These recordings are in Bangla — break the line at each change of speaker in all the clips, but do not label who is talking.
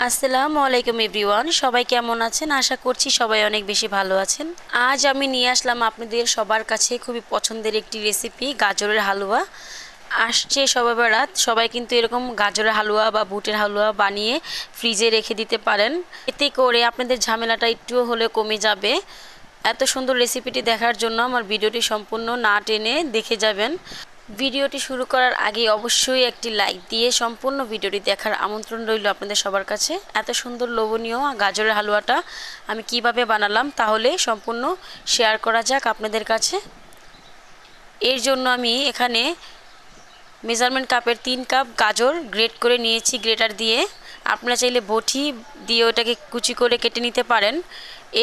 আসসালামু আলাইকুম এভরিওয়ান, সবাই কেমন আছেন? আশা করছি সবাই অনেক বেশি ভালো আছেন। আজ আমি নিয়ে আসলাম আপনাদের সবার কাছে খুবই পছন্দের একটি রেসিপি, গাজরের হালুয়া। আসছে সবে বরাত, সবাই কিন্তু এরকম গাজরের হালুয়া বা বুটের হালুয়া বানিয়ে ফ্রিজে রেখে দিতে পারেন। এতে করে আপনাদের ঝামেলাটা একটুও হলে কমে যাবে। এত সুন্দর রেসিপিটি দেখার জন্য আমার ভিডিওটি সম্পূর্ণ না টেনে দেখে যাবেন। ভিডিওটি শুরু করার আগে অবশ্যই একটি লাইক দিয়ে সম্পূর্ণ ভিডিওটি দেখার আমন্ত্রণ রইল আপনাদের সবার কাছে। এত সুন্দর লোভনীয় গাজরের হালুয়াটা আমি কিভাবে বানালাম তাহলে সম্পূর্ণ শেয়ার করা যাক আপনাদের কাছে। এর জন্য আমি এখানে মেজারমেন্ট কাপের 3 কাপ গাজর গ্রেট করে নিয়েছি গ্রেটার দিয়ে। আপনারা চাইলে বটি দিয়ে ওটাকে কুচি করে কেটে নিতে পারেন।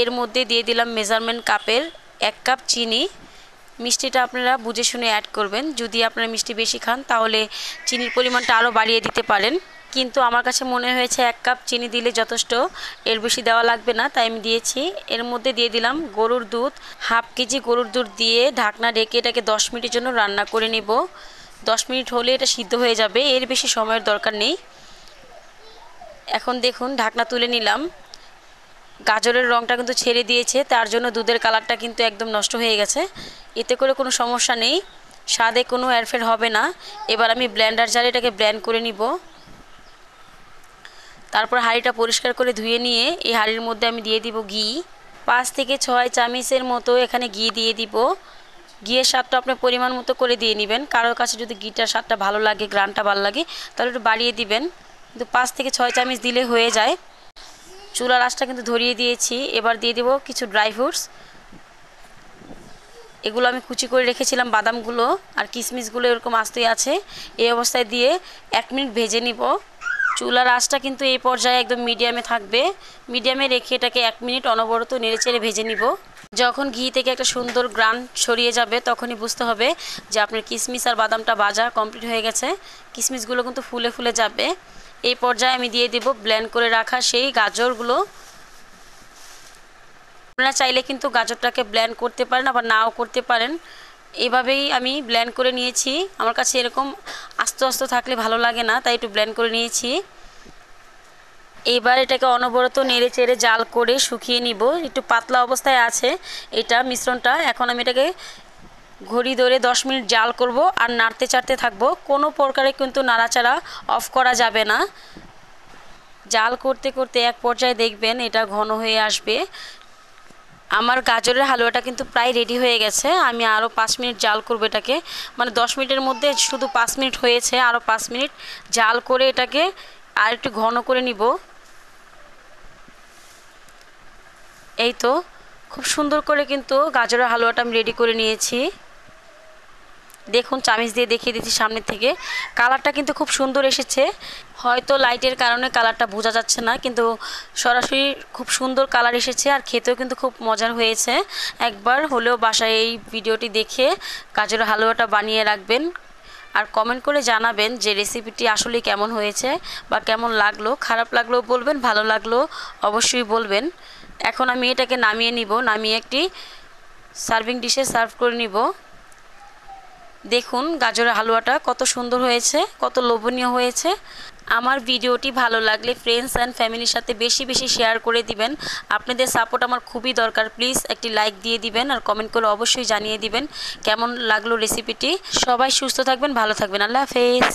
এর মধ্যে দিয়ে দিলাম মেজারমেন্ট কাপের 1 কাপ চিনি। মিষ্টিটা আপনারা বুঝে শুনে অ্যাড করবেন। যদি আপনারা মিষ্টি বেশি খান তাহলে চিনির পরিমাণটা আরও বাড়িয়ে দিতে পারেন, কিন্তু আমার কাছে মনে হয়েছে 1 কাপ চিনি দিলে যথেষ্ট, এর বেশি দেওয়া লাগবে না, তাই আমি দিয়েছি। এর মধ্যে দিয়ে দিলাম গরুর দুধ, হাফ কেজি গরুর দুধ দিয়ে ঢাকনা ঢেকে এটাকে 10 মিনিটের জন্য রান্না করে নেব। 10 মিনিট হলে এটা সিদ্ধ হয়ে যাবে, এর বেশি সময়ের দরকার নেই। এখন দেখুন ঢাকনা তুলে নিলাম। গাজরের রঙটা কিন্তু ছেড়ে দিয়েছে, তার জন্য দুধের কালারটা কিন্তু একদম নষ্ট হয়ে গেছে। এতে করে কোনো সমস্যা নেই, স্বাদে কোনো হেরফের হবে না। এবার আমি ব্লেন্ডার জারে এটাকে ব্লেন্ড করে নিব। তারপর হাঁড়িটা পরিষ্কার করে ধুয়ে নিয়ে এই হাঁড়ির মধ্যে আমি দিয়ে দিব ঘি। 5 থেকে 6 চামচের মতো এখানে ঘি দিয়ে দিব। ঘিয়ের স্বাদটা আপনার পরিমাণ মতো করে দিয়ে নেবেন। কারোর কাছে যদি ঘিটার স্বাদটা ভালো লাগে, গ্রানটা ভালো লাগে, তাহলে একটু বাড়িয়ে দিবেন, কিন্তু 5 থেকে 6 চামচ দিলে হয়ে যায়। চুলার আঁচটা কিন্তু ধরিয়ে দিয়েছি। এবার দিয়ে দেব কিছু ড্রাই ফ্রুটস। এগুলো আমি কুচি করে রেখেছিলাম, বাদামগুলো আর কিশমিশগুলো এরকম আস্তেই আছে। এই অবস্থায় দিয়ে 1 মিনিট ভেজে নিব। চুলার আঁচটা কিন্তু এই পর্যায়ে একদম মিডিয়ামে থাকবে। মিডিয়ামে রেখে এটাকে 1 মিনিট অনবরত নেড়েচেড়ে ভেজে নিব। যখন ঘি থেকে একটা সুন্দর গ্রান ছড়িয়ে যাবে তখনই বুঝতে হবে যে আপনার কিশমিশ আর বাদামটা ভাজা কমপ্লিট হয়ে গেছে। কিশমিশগুলো কিন্তু ফুলে ফুলে যাবে। এই পর্যায়ে আমি দিয়ে দেব ব্লেন্ড করে রাখা সেই গাজরগুলো। আপনারা চাইলে কিন্তু গাজরটাকে ব্লেন্ড করতে পারেন, আবার নাও করতে পারেন। এভাবেই আমি ব্লেন্ড করে নিয়েছি। আমার কাছে এরকম আস্তে আস্তে থাকলে ভালো লাগে না, তাই একটু ব্লেন্ড করে নিয়েছি। এবার এটাকে অনবরত নেড়ে চেড়ে জাল করে শুকিয়ে নিব। একটু পাতলা অবস্থায় আছে এটা মিশ্রণটা। এখন আমি এটাকে ঘড়ি ধরে 10 মিনিট জাল করব আর নাড়তে চাড়তে থাকবো। কোনো প্রকারে কিন্তু নাড়াচাড়া অফ করা যাবে না। জাল করতে করতে এক পর্যায়ে দেখবেন এটা ঘন হয়ে আসবে। আমার গাজরের হালুয়াটা কিন্তু প্রায় রেডি হয়ে গেছে। আমি আরও 5 মিনিট জাল করব এটাকে, মানে 10 মিনিটের মধ্যে শুধু 5 মিনিট হয়েছে, আরও 5 মিনিট জাল করে এটাকে আর একটু ঘন করে নিব। এই তো খুব সুন্দর করে কিন্তু গাজরের হালুয়াটা আমি রেডি করে নিয়েছি। দেখুন চামচ দিয়ে দেখিয়ে দিচ্ছি সামনে থেকে। কালারটা কিন্তু খুব সুন্দর এসেছে। হয়তো লাইটের কারণে কালারটা বোঝা যাচ্ছে না, কিন্তু সরাসরি খুব সুন্দর কালার এসেছে আর খেতেও কিন্তু খুব মজার হয়েছে। একবার হলেও বাসায় এই ভিডিওটি দেখে গাজরের হালুয়াটা বানিয়ে রাখবেন আর কমেন্ট করে জানাবেন যে রেসিপিটি আসলে কেমন হয়েছে বা কেমন লাগলো। খারাপ লাগলেও বলবেন, ভালো লাগলো অবশ্যই বলবেন। এখন আমি এটাকে নামিয়ে নিব। নামিয়ে একটি সার্ভিং ডিশে সার্ভ করে নিব। দেখুন গাজরের হালুয়াটা কত সুন্দর হয়েছে, কত লোভনীয় হয়েছে। আমার ভিডিওটি ভালো লাগলে ফ্রেন্ডস অ্যান্ড ফ্যামিলির সাথে বেশি বেশি শেয়ার করে দিবেন। আপনাদের সাপোর্ট আমার খুবই দরকার। প্লিজ একটি লাইক দিয়ে দিবেন আর কমেন্ট করে অবশ্যই জানিয়ে দিবেন কেমন লাগলো রেসিপিটি। সবাই সুস্থ থাকবেন, ভালো থাকবেন। আল্লাহ হাফেজ।